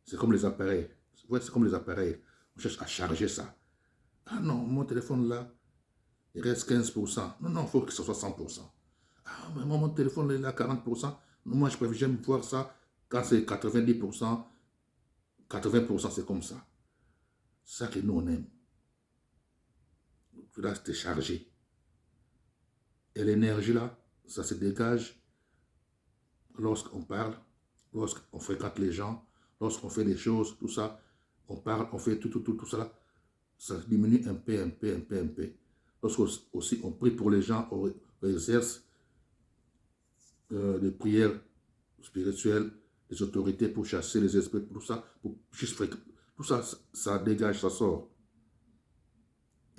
C'est comme les appareils. Ouais, c'est comme les appareils. On cherche à charger ça. Ah non, mon téléphone là, il reste 15%. Non, non, il faut que ce soit 100%. Ah, mais mon téléphone il est à 40%. Non, moi, je préfère j'aime voir ça quand c'est 90%. 80%, c'est comme ça. C'est ça que nous, on aime. Tu dois te charger. Et l'énergie là, ça se dégage lorsqu'on parle, lorsqu'on fréquente les gens, lorsqu'on fait des choses, tout ça. On parle, on fait tout ça là. Ça diminue un peu, un peu, un peu, un peu. Lorsque aussi on prie pour les gens, on exerce des prières spirituelles, des autorités pour chasser les esprits, tout ça, pour juste tout ça, ça dégage, ça sort.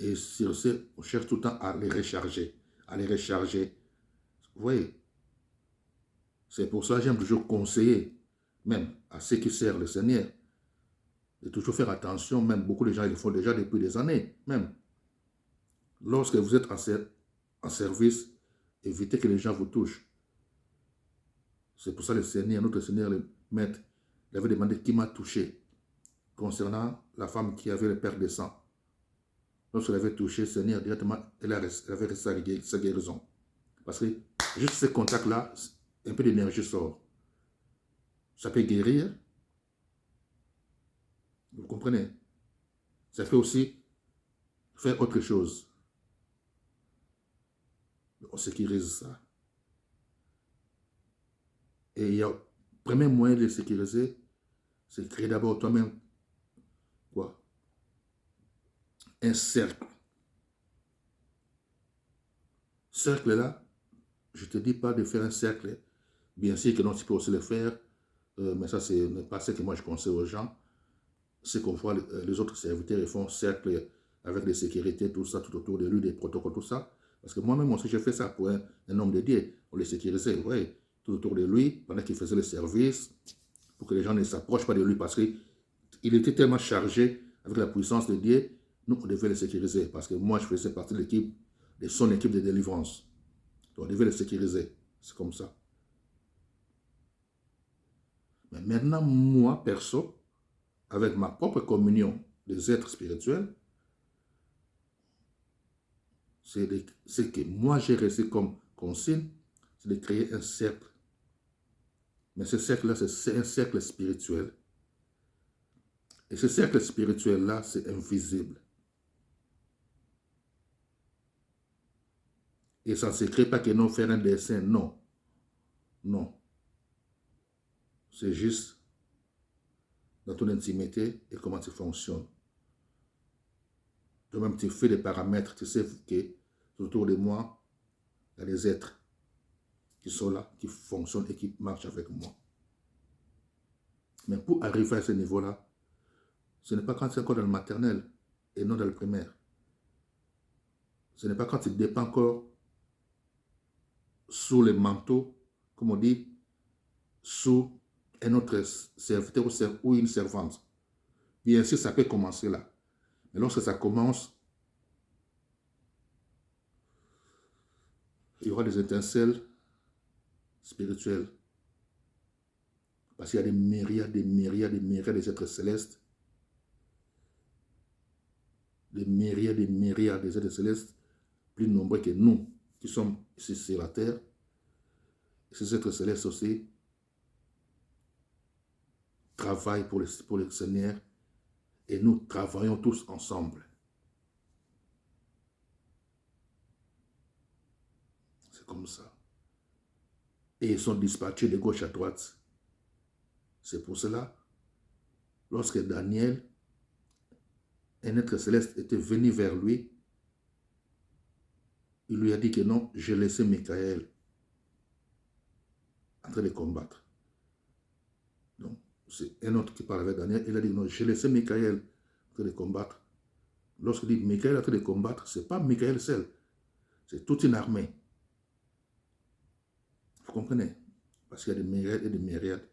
Et sur ce, on cherche tout le temps à les recharger, à les recharger. Vous voyez, c'est pour ça que j'aime toujours conseiller, même à ceux qui servent le Seigneur, de toujours faire attention, même beaucoup de gens ils le font déjà depuis des années, même. Lorsque vous êtes en service, évitez que les gens vous touchent. C'est pour ça que le Seigneur, notre Seigneur, le Maître, il avait demandé qui m'a touché concernant la femme qui avait le père de sang. Lorsqu'elle avait touché le Seigneur, directement, elle avait reçu sa guérison. Parce que juste ce contact-là, un peu d'énergie sort. Ça peut guérir. Vous comprenez? Ça peut aussi faire autre chose. On sécurise ça. Et il y a le premier moyen de sécuriser, c'est de créer d'abord toi-même quoi? Un cercle. Cercle là, je ne te dis pas de faire un cercle. Bien sûr que non, tu peux aussi le faire, mais ça, ce n'est pas ce que moi je conseille aux gens. C'est qu'on voit les autres serviteurs, ils font cercle avec des sécurités, tout ça, tout autour de lui, des protocoles, tout ça. Parce que moi-même aussi, j'ai fait ça pour un homme de Dieu. On les sécurisait, vous voyez, tout autour de lui, pendant qu'il faisait le service, pour que les gens ne s'approchent pas de lui, parce qu'il était tellement chargé avec la puissance de Dieu, nous, on devait le sécuriser. Parce que moi, je faisais partie de l'équipe, de son équipe de délivrance. Donc, on devait le sécuriser. C'est comme ça. Mais maintenant, moi, perso, avec ma propre communion des êtres spirituels, c'est que moi j'ai reçu comme consigne, c'est de créer un cercle. Mais ce cercle-là, c'est un cercle spirituel. Et ce cercle spirituel-là, c'est invisible. Et ça ne se crée pas que non, faire un dessin, non. Non. C'est juste dans ton intimité et comment tu fonctionnes. Toi-même, tu fais des paramètres, tu sais que autour de moi, il y a des êtres qui sont là, qui fonctionnent et qui marchent avec moi. Mais pour arriver à ce niveau-là, ce n'est pas quand tu es encore dans le maternel et non dans le primaire. Ce n'est pas quand tu dépends encore sous le manteau, comme on dit, sous un autre serviteur ou une servante. Bien sûr, ça peut commencer là. Mais lorsque ça commence, il y aura des étincelles spirituelles. Parce qu'il y a des myriades, des myriades, des myriades d'êtres célestes. Des myriades des êtres célestes, plus nombreux que nous, qui sommes ici sur la terre. Et ces êtres célestes aussi travaillent pour le Seigneur et nous travaillons tous ensemble. C'est comme ça. Et ils sont dispatchés de gauche à droite. C'est pour cela, lorsque Daniel, un être céleste, était venu vers lui, il lui a dit que non, j'ai laissé Michael en train de combattre. Donc, c'est un autre qui parle avec Daniel. Il a dit non, j'ai laissé Michael en train de combattre. Lorsqu'il dit Michael en train de combattre, ce n'est pas Michael seul, c'est toute une armée. Vous comprenez? Parce qu'il y a des myriades et des myriades.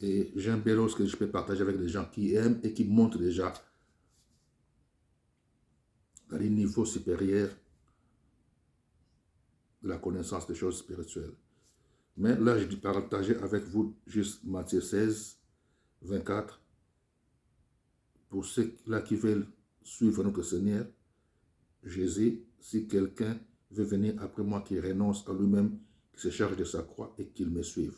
Et j'aime bien lorsque je peux partager avec des gens qui aiment et qui montent déjà dans les niveaux supérieurs de la connaissance des choses spirituelles. Mais là, je dis partager avec vous juste Matthieu 16, 24. Pour ceux-là qui veulent suivre notre Seigneur, Jésus, si quelqu'un veut venir après moi, qu'il renonce à lui-même, qu'il se charge de sa croix et qu'il me suive.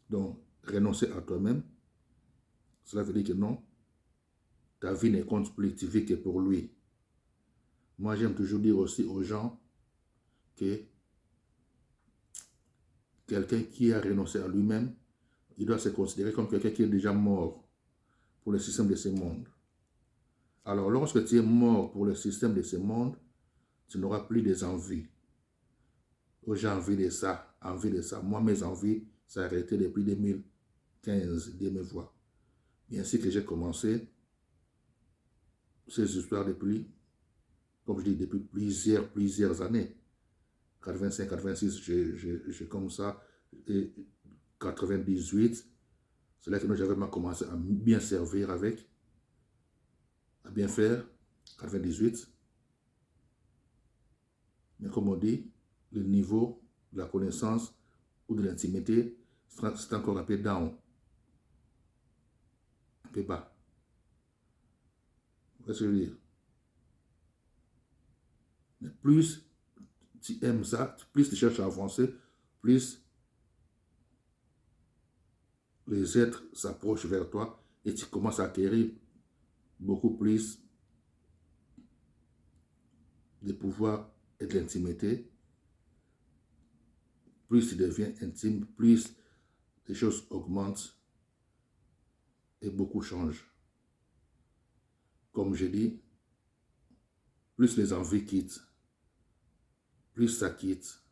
Donc, renoncer à toi-même, cela veut dire que non, ta vie ne compte plus, tu vis que pour lui. Moi, j'aime toujours dire aussi aux gens que quelqu'un qui a renoncé à lui-même, il doit se considérer comme quelqu'un qui est déjà mort pour le système de ce monde. Alors, lorsque tu es mort pour le système de ce monde, tu n'auras plus des envies. Oh, j'ai envie de ça, envie de ça. Moi, mes envies, ça a arrêté depuis 2015, Dieu me voit. Bien sûr que j'ai commencé ces histoires depuis, comme je dis, depuis plusieurs années. 85, 86, j'ai comme ça, et 98, c'est là que j'avais commencé à bien servir avec, à bien faire, 98. Mais comme on dit, le niveau de la connaissance ou de l'intimité, c'est encore un peu down, un peu bas. Vous voyez ce que je veux dire? Mais plus tu aimes ça, plus tu cherches à avancer, plus les êtres s'approchent vers toi et tu commences à acquérir beaucoup plus de pouvoir et de l'intimité. Plus tu deviens intime, plus les choses augmentent et beaucoup changent. Comme je dis, plus les envies quittent, plus ça quitte.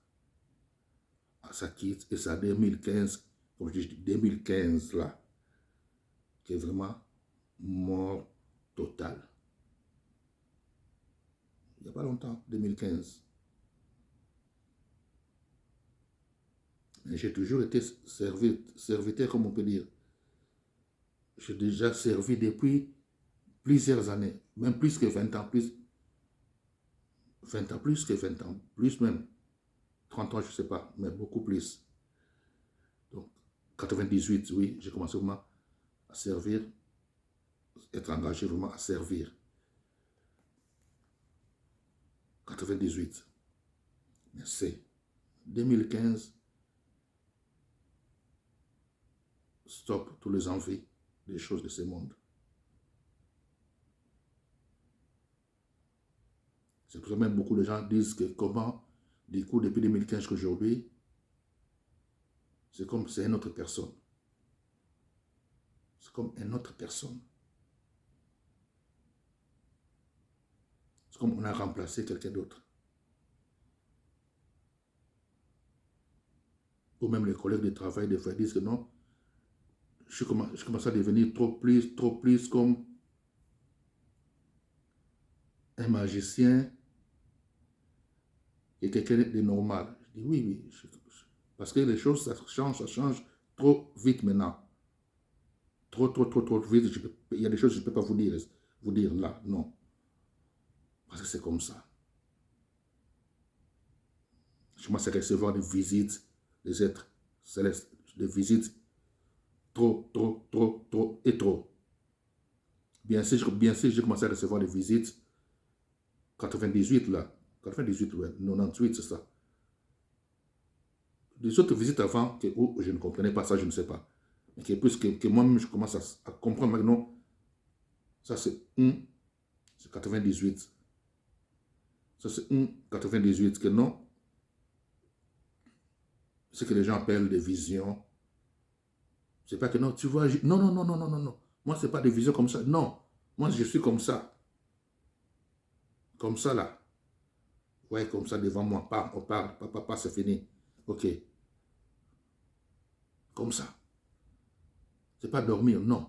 Ça quitte et c'est à 2015, comme je dis, 2015 là, qui est vraiment mort totale. Il n'y a pas longtemps, 2015. Mais j'ai toujours été serviteur, comme on peut dire. J'ai déjà servi depuis plusieurs années, même plus que 20 ans, plus que 20 ans, plus même, 30 ans, je ne sais pas, mais beaucoup plus. Donc, 98, oui, j'ai commencé vraiment à servir, être engagé vraiment à servir. 98. Mais c'est 2015, stop tous les envies des choses de ce monde. C'est pour ça que même beaucoup de gens disent que comment, du coup, depuis 2015 qu'aujourd'hui, c'est comme c'est une autre personne. C'est comme une autre personne. C'est comme on a remplacé quelqu'un d'autre. Ou même les collègues de travail, des fois, disent que non, je commence à devenir trop plus comme un magicien et quelqu'un de normal. Je dis oui, parce que les choses, ça change trop vite maintenant. Trop vite. Il y a des choses que je ne peux pas vous dire là, non. Parce que c'est comme ça. Je commence à recevoir des visites des êtres célestes, des visites trop. Bien sûr, j'ai commencé à recevoir des visites 98 là. 98, ouais, 98, c'est ça. Des autres visites avant, que je ne comprenais pas ça, je ne sais pas. Mais que moi-même, je commence à comprendre maintenant. Ça, c'est 98. Ça, c'est 98, que non. Ce que les gens appellent des visions. C'est pas que non, tu vois, non. Moi, c'est pas des visions comme ça. Non, moi, je suis comme ça. Comme ça, là. Ouais, comme ça, devant moi. On parle. Papa, c'est fini. Ok. Comme ça. C'est pas dormir, non.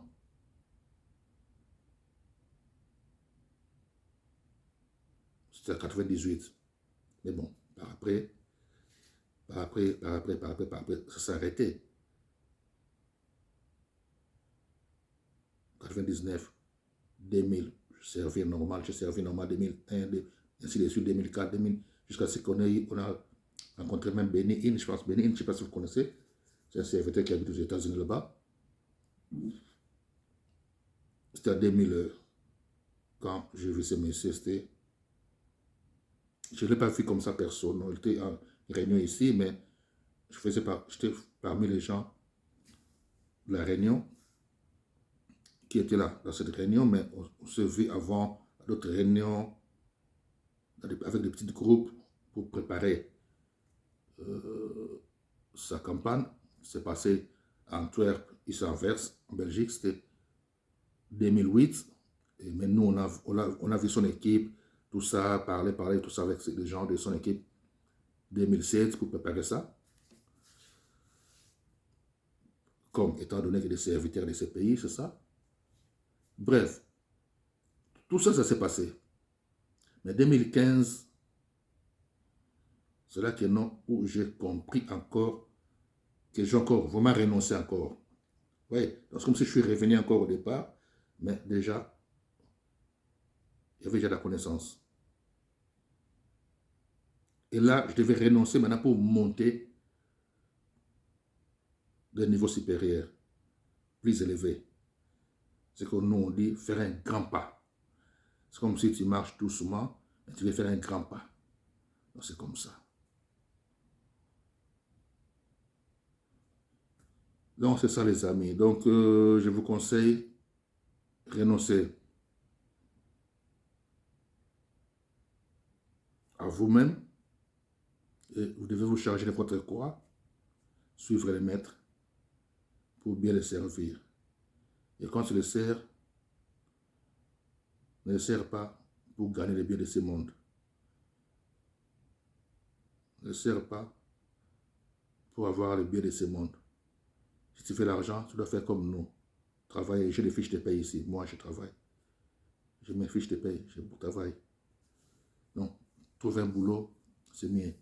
C'était à 98. Mais bon, par après, ça s'est arrêté. 99, 2000, j'ai servi normal 2001, ainsi de suite, 2004, 2000, jusqu'à ce qu'on a rencontré même Benny Hinn, je pense, Benny Hinn, je ne sais pas si vous connaissez, c'est un serviteur qui habite aux États-Unis là-bas. c'était en 2000, quand j'ai vu ces messieurs, je ne l'ai pas vu comme ça personne. On était en réunion ici, mais j'étais parmi les gens de la réunion qui étaient là dans cette réunion, mais on se vit avant d'autres réunions avec des petits groupes pour préparer sa campagne. C'est passé à Antwerp, ici à Anvers, en Belgique, c'était 2008. Mais nous, on a vu son équipe, tout ça, parler, tout ça avec les gens de son équipe 2007 pour préparer ça. Comme étant donné que des serviteurs de ces pays, c'est ça. Bref, tout ça, ça s'est passé. Mais 2015, c'est là que non, où j'ai compris encore que j'ai encore vraiment renoncé encore. Oui, c'est comme si je suis revenu encore au départ, mais déjà, il y avait déjà la connaissance. Et là, je devais renoncer maintenant pour monter d'un niveau supérieur, plus élevé. C'est que nous, on dit faire un grand pas. C'est comme si tu marches doucement, mais tu veux faire un grand pas. Donc, c'est comme ça. Donc, c'est ça, les amis. Donc, je vous conseille, renoncer à vous-même. Et vous devez vous charger de votre croix, suivre les maîtres pour bien les servir. Et quand tu les sers, ne les sers pas pour gagner les biens de ce monde. Ne les sers pas pour avoir les biens de ce monde. Si tu fais l'argent, tu dois faire comme nous. Travailler, j'ai des fiches de paye ici. Moi, je travaille. J'ai mes fiches de paye, je travaille. Donc, trouver un boulot, c'est mieux.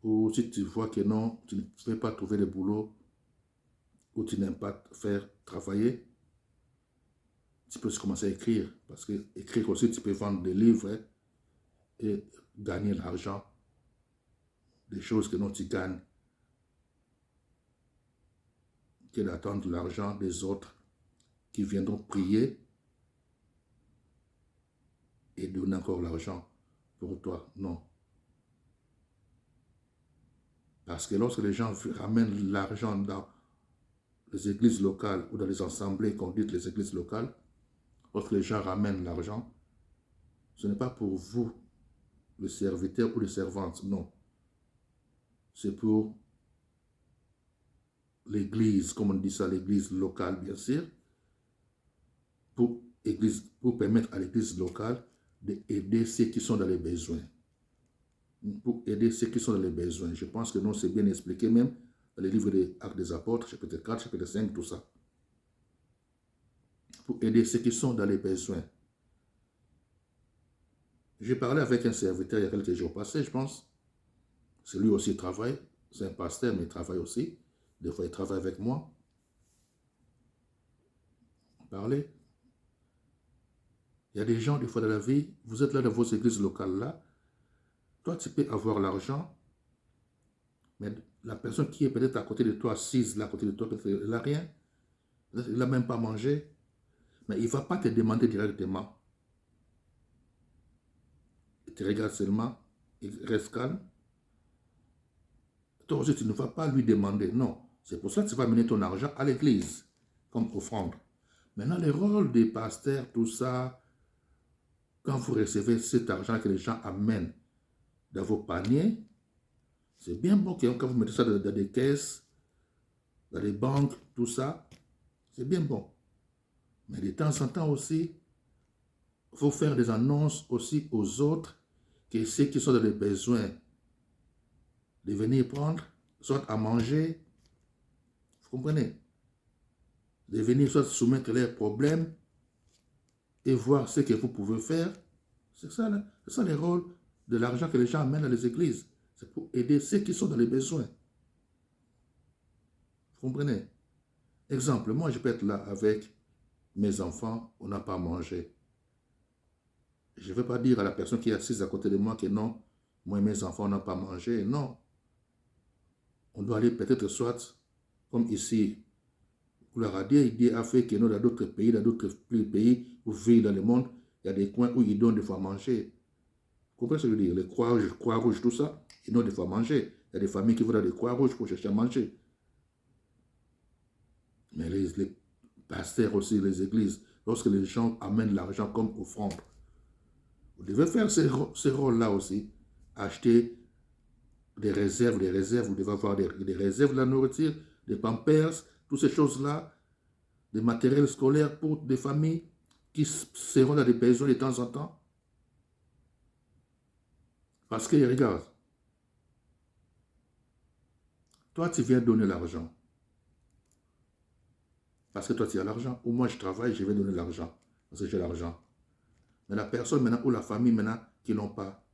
Ou si tu vois que non, tu ne peux pas trouver de boulot, ou tu n'aimes pas faire travailler, tu peux commencer à écrire. Parce que écrire aussi, tu peux vendre des livres et gagner l'argent. Des choses que non tu gagnes. Que d'attendre l'argent des autres qui viendront prier et donner encore l'argent pour toi. Non. Parce que lorsque les gens ramènent l'argent dans les églises locales ou dans les assemblées qu'on dit les églises locales, lorsque les gens ramènent l'argent, ce n'est pas pour vous, le serviteur ou les servantes, non. C'est pour l'église, comme on dit ça, l'église locale, bien sûr, pour permettre à l'église locale d'aider ceux qui sont dans les besoins. Pour aider ceux qui sont dans les besoins. Je pense que non, c'est bien expliqué même dans les livres des Actes des Apôtres, chapitre 4, chapitre 5, tout ça. Pour aider ceux qui sont dans les besoins. J'ai parlé avec un serviteur il y a quelques jours passés, je pense. C'est lui aussi qui travaille. C'est un pasteur, mais il travaille aussi. Des fois, il travaille avec moi. On parlait. Il y a des gens, des fois dans la vie, vous êtes là dans vos églises locales-là. Toi, tu peux avoir l'argent, mais la personne qui est peut-être à côté de toi, assise là à côté de toi, peut-être elle n'a rien. Il n'a même pas mangé. Mais il ne va pas te demander directement. Il te regarde seulement, il reste calme. Toi aussi, tu ne vas pas lui demander. Non. C'est pour ça que tu vas amener ton argent à l'église, comme offrande. Maintenant, le rôle des pasteurs, tout ça, quand vous recevez cet argent que les gens amènent dans vos paniers, c'est bien bon que quand vous mettez ça dans des caisses, dans les banques, tout ça, c'est bien bon. Mais de temps en temps aussi, il faut faire des annonces aussi aux autres que ceux qui sont dans les besoins de venir prendre, soit à manger, vous comprenez? De venir soit soumettre leurs problèmes et voir ce que vous pouvez faire. C'est ça le rôle de l'argent que les gens amènent dans les églises. C'est pour aider ceux qui sont dans les besoins. Vous comprenez? Exemple, moi je peux être là avec mes enfants, on n'a pas mangé. Je ne vais pas dire à la personne qui est assise à côté de moi que non, moi et mes enfants n'ont pas mangé. Non. On doit aller peut-être soit, comme ici, leur a dit, il a fait que nous, dans d'autres pays, où vivent dans le monde, il y a des coins où ils donnent des fois à manger. Vous comprenez ce que je veux dire? Les croix-rouges, tout ça, ils donnent des fois à manger. Il y a des familles qui vont dans des croix-rouges pour chercher à manger. Mais les pasteurs aussi, les églises, lorsque les gens amènent l'argent comme offrande, vous devez faire ce rôle-là aussi. Acheter des réserves, vous devez avoir des réserves de la nourriture, des pampers, toutes ces choses-là, des matériels scolaires pour des familles qui seront dans des besoins de temps en temps. Parce que, regarde, toi, tu viens donner l'argent. Parce que toi, tu as l'argent. Ou moi, je travaille, je vais donner l'argent. Parce que j'ai l'argent. Mais la personne maintenant, ou la famille maintenant, qui n'ont pas,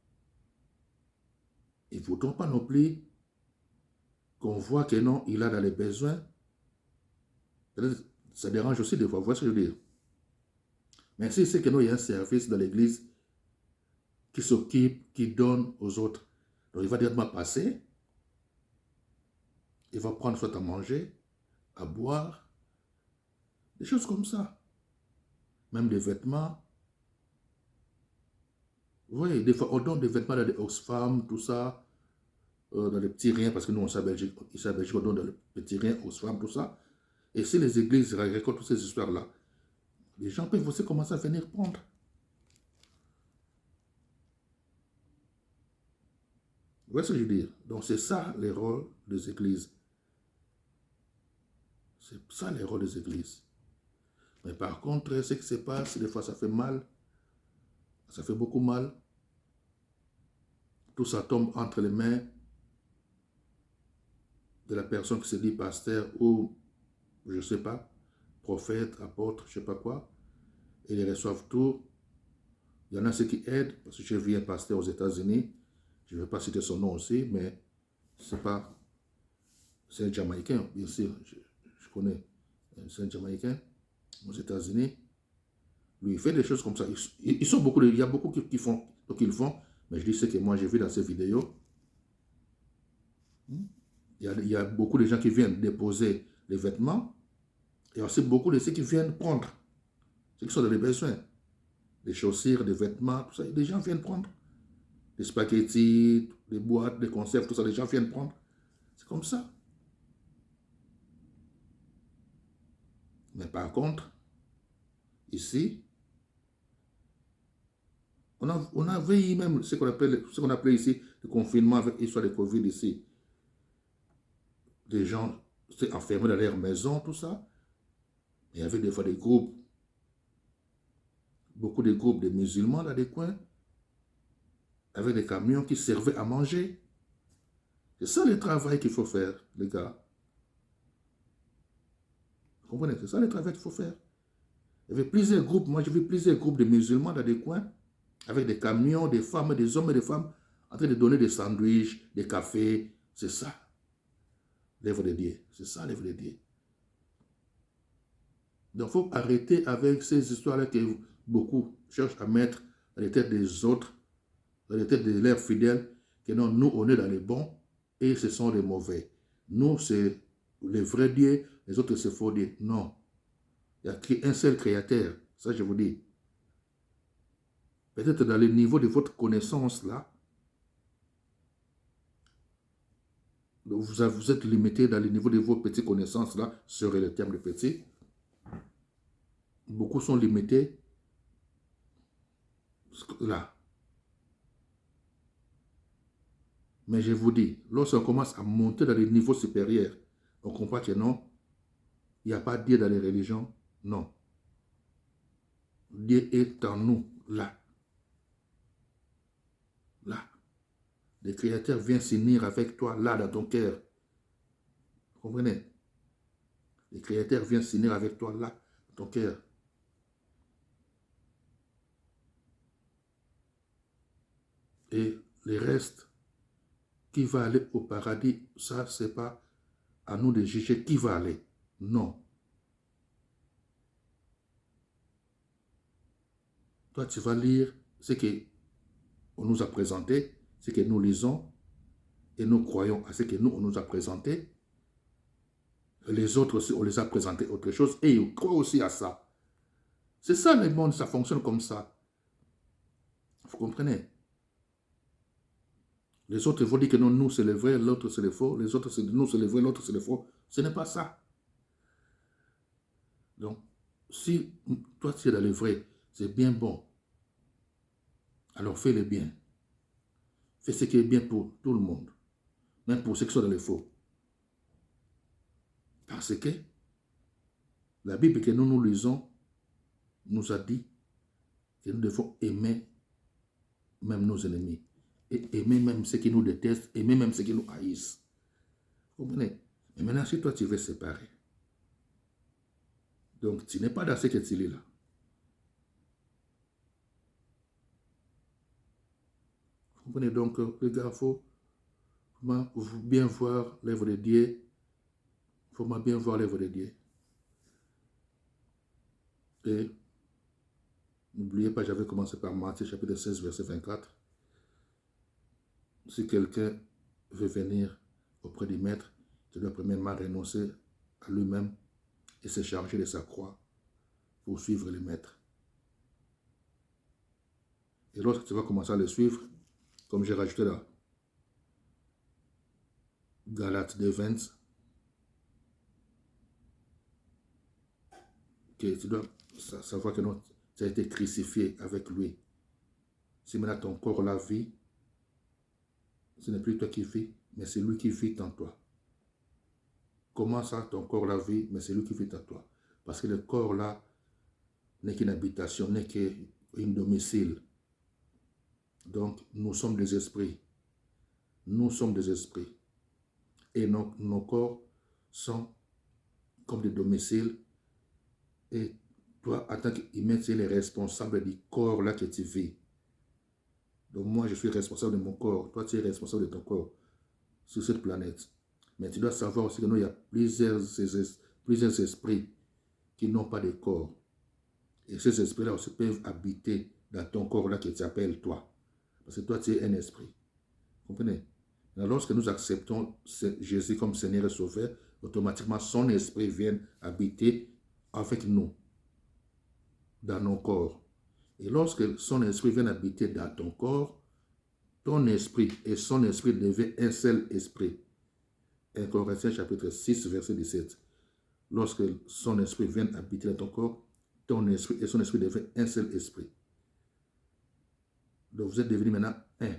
il ne faudra pas non plus qu'on voit que non, il a dans les besoins. Ça dérange aussi des fois, vous voyez ce que je veux dire. Mais si c'est que non, il y a un service dans l'église qui s'occupe, qui donne aux autres. Donc il va directement passer, il va prendre soit à manger, à boire, des choses comme ça. Même des vêtements. Vous voyez, des fois on donne des vêtements dans des Oxfam, tout ça, dans les petits riens, parce que nous on sait à Belgique, ici à Belgique on donne dans les petits riens, Oxfam, tout ça. Et si les églises racontent toutes ces histoires-là, les gens peuvent aussi commencer à venir prendre. Vous voyez ce que je veux dire? Donc c'est ça les rôles des églises. C'est ça les rôles des églises. Mais par contre, ce qui se passe, des fois ça fait mal. Ça fait beaucoup mal. Tout ça tombe entre les mains de la personne qui se dit pasteur ou, je ne sais pas, prophète, apôtre, je ne sais pas quoi. Et ils reçoivent tout. Il y en a ceux qui aident, parce que j'ai vu un pasteur aux États-Unis. Je ne vais pas citer son nom aussi, mais c'est un Jamaïcain, bien sûr. Je connais. C'est un Jamaïcain aux États-Unis. Lui, il fait des choses comme ça. Ils sont beaucoup, il y a beaucoup qui font, donc ils font. Mais je dis ce que moi j'ai vu dans ces vidéos. Il y a beaucoup de gens qui viennent déposer les vêtements. Il y a aussi beaucoup de ceux qui viennent prendre. Ceux qui sont dans les besoins. Des chaussures, des vêtements, tout ça. Des gens viennent prendre. Des spaghettis, des boîtes, des conserves, tout ça. Les gens viennent prendre. C'est comme ça. Mais par contre, ici, on avait même ce qu'on appelait ici le confinement avec l'histoire de Covid ici. Des gens s'étaient enfermés dans leur maison, tout ça. Il y avait des fois des groupes, beaucoup de groupes de musulmans dans des coins, avec des camions qui servaient à manger. C'est ça le travail qu'il faut faire, les gars. Vous comprenez? C'est ça le travail qu'il faut faire. Il y avait plusieurs groupes, moi j'ai vu plusieurs groupes de musulmans dans des coins, avec des camions, des femmes, des hommes et des femmes, en train de donner des sandwichs, des cafés. C'est ça, l'œuvre de Dieu. C'est ça, l'œuvre de Dieu. Donc, il faut arrêter avec ces histoires-là que beaucoup cherchent à mettre dans les têtes des autres, dans les têtes de leurs fidèles, que non, nous, on est dans les bons et ce sont les mauvais. Nous, c'est le vrai Dieu, les autres, c'est faux Dieu. Non. Il n'y a qu'un seul créateur. Ça, je vous dis. Peut-être dans le niveau de votre connaissance, là, vous êtes limité dans le niveau de vos petites connaissances, là, serait le terme de petit. Beaucoup sont limités là. Mais je vous dis, lorsqu'on commence à monter dans les niveaux supérieurs, on comprend que non, il n'y a pas Dieu dans les religions, non. Dieu est en nous, là. Là. Le Créateur vient s'unir avec toi, là, dans ton cœur. Vous comprenez? Le Créateur vient s'unir avec toi, là, dans ton cœur. Et le reste, qui va aller au paradis, ça, c'est pas à nous de juger qui va aller. Non. Toi, tu vas lire ce qu'on nous a présenté, ce que nous lisons, et nous croyons à ce que nous, on nous a présenté. Les autres aussi, on les a présentés autre chose et ils croient aussi à ça. C'est ça le monde, ça fonctionne comme ça. Vous comprenez? Les autres vont dire que non, nous c'est le vrai, l'autre c'est le faux. Les autres c'est nous c'est le vrai, l'autre c'est le faux. Ce n'est pas ça. Donc, si toi tu es dans le vrai, c'est bien bon. Alors fais le bien. Fais ce qui est bien pour tout le monde. Même pour ceux qui sont dans le faux. Parce que la Bible que nous lisons nous a dit que nous devons aimer même nos ennemis. Et aimer même ceux qui nous détestent, aimer même ceux qui nous haïssent. Vous comprenez? Mais maintenant, si toi tu veux séparer, donc tu n'es pas dans ce que tu lis là. Vous comprenez? Donc, les gars, il faut bien voir l'œuvre de Dieu. Il faut bien voir l'œuvre de Dieu. Et n'oubliez pas, j'avais commencé par Matthieu chapitre 16, verset 24. Si quelqu'un veut venir auprès du maître, il doit premièrement renoncer à lui-même et se charger de sa croix pour suivre le maître. Et lorsque tu vas commencer à le suivre, comme j'ai rajouté là, Galates 2:20, que tu dois savoir que non, tu as été crucifié avec lui. Si maintenant ton corps la vit, ce n'est plus toi qui vis, mais c'est lui qui vit en toi. Comment ça, ton corps la vit, mais c'est lui qui vit en toi? Parce que le corps là n'est qu'une habitation, n'est qu'un domicile. Donc, nous sommes des esprits. Nous sommes des esprits. Et nos corps sont comme des domiciles. Et toi, en tant qu'humain, tu es le responsable du corps là que tu vis. Donc, moi, je suis responsable de mon corps. Toi, tu es responsable de ton corps sur cette planète. Mais tu dois savoir aussi que nous, il y a plusieurs esprits qui n'ont pas de corps. Et ces esprits-là aussi peuvent habiter dans ton corps-là qui t'appelle toi. Parce que toi, tu es un esprit. Vous comprenez? Alors, lorsque nous acceptons Jésus comme Seigneur et Sauveur, automatiquement, son esprit vient habiter avec nous, dans nos corps. Et lorsque son esprit vient habiter dans ton corps, ton esprit et son esprit deviennent un seul esprit. 1 Corinthiens chapitre 6, verset 17. Lorsque son esprit vient habiter dans ton corps, ton esprit et son esprit deviennent un seul esprit. Donc vous êtes devenus maintenant un.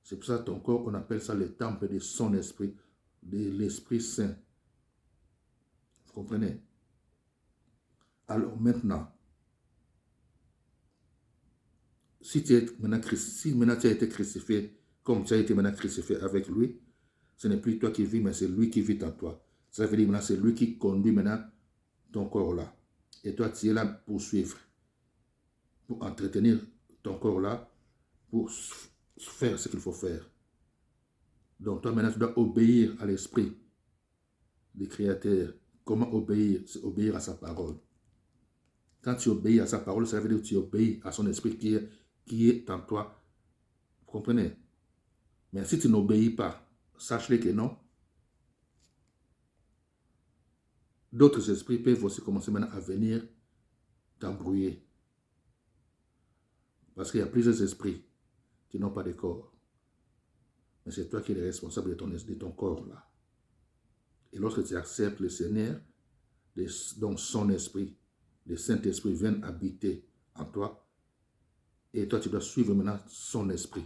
C'est pour ça que ton corps, on appelle ça le temple de son esprit, de l'Esprit Saint. Vous comprenez? Alors maintenant, si maintenant tu as été crucifié, comme tu as été maintenant crucifié avec lui, ce n'est plus toi qui vis, mais c'est lui qui vit en toi. Ça veut dire maintenant c'est lui qui conduit maintenant ton corps là. Et toi tu es là pour suivre, pour entretenir ton corps là, pour faire ce qu'il faut faire. Donc toi maintenant tu dois obéir à l'esprit du Créateur. Comment obéir? C'est obéir à sa parole. Quand tu obéis à sa parole, ça veut dire que tu obéis à son esprit qui est en toi. Vous comprenez? Mais si tu n'obéis pas, sache-le que non. D'autres esprits peuvent aussi commencer maintenant à venir t'embrouiller. Parce qu'il y a plusieurs esprits qui n'ont pas de corps. Mais c'est toi qui es responsable de ton corps là. Et lorsque tu acceptes le Seigneur, donc son esprit, le Saint-Esprit vient habiter en toi. Et toi, tu dois suivre maintenant son esprit.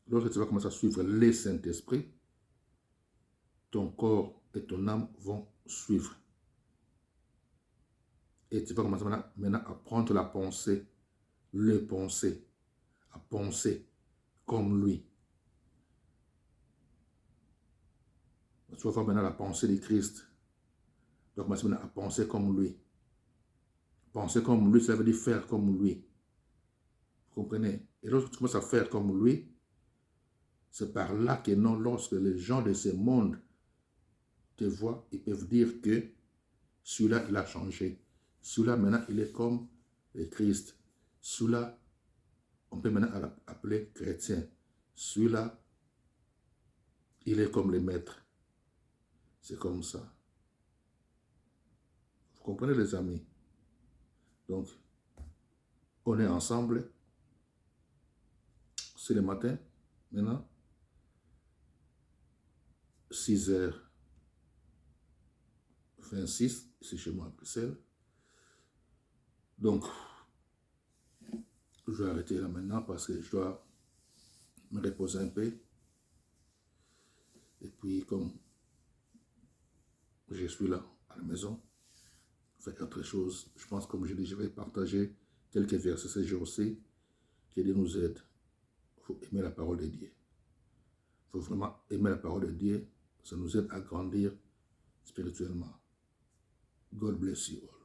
Lorsque tu vas commencer à suivre le Saint-Esprit, ton corps et ton âme vont suivre. Et tu vas commencer maintenant à prendre la pensée, le penser, à penser comme lui. Tu vas voir maintenant la pensée de Christ. Tu vas commencer maintenant à penser comme lui. Penser comme lui, ça veut dire faire comme lui. Vous comprenez? Et lorsque tu commences à faire comme lui, c'est par là que non, lorsque les gens de ce monde te voient, ils peuvent dire que celui-là, il a changé. Celui-là, maintenant, il est comme le Christ. Celui-là, on peut maintenant l'appeler chrétien. Celui-là, il est comme le maître. C'est comme ça. Vous comprenez les amis? Donc, on est ensemble. C'est le matin, maintenant. 6h26, c'est chez moi à Bruxelles. Donc, je vais arrêter là maintenant parce que je dois me reposer un peu. Et puis, comme je suis là à la maison, faire autre chose. Je pense, comme je dis, je vais partager quelques versets ce jour-ci qui nous aident. Il faut aimer la parole de Dieu. Il faut vraiment aimer la parole de Dieu. Ça nous aide à grandir spirituellement. God bless you all.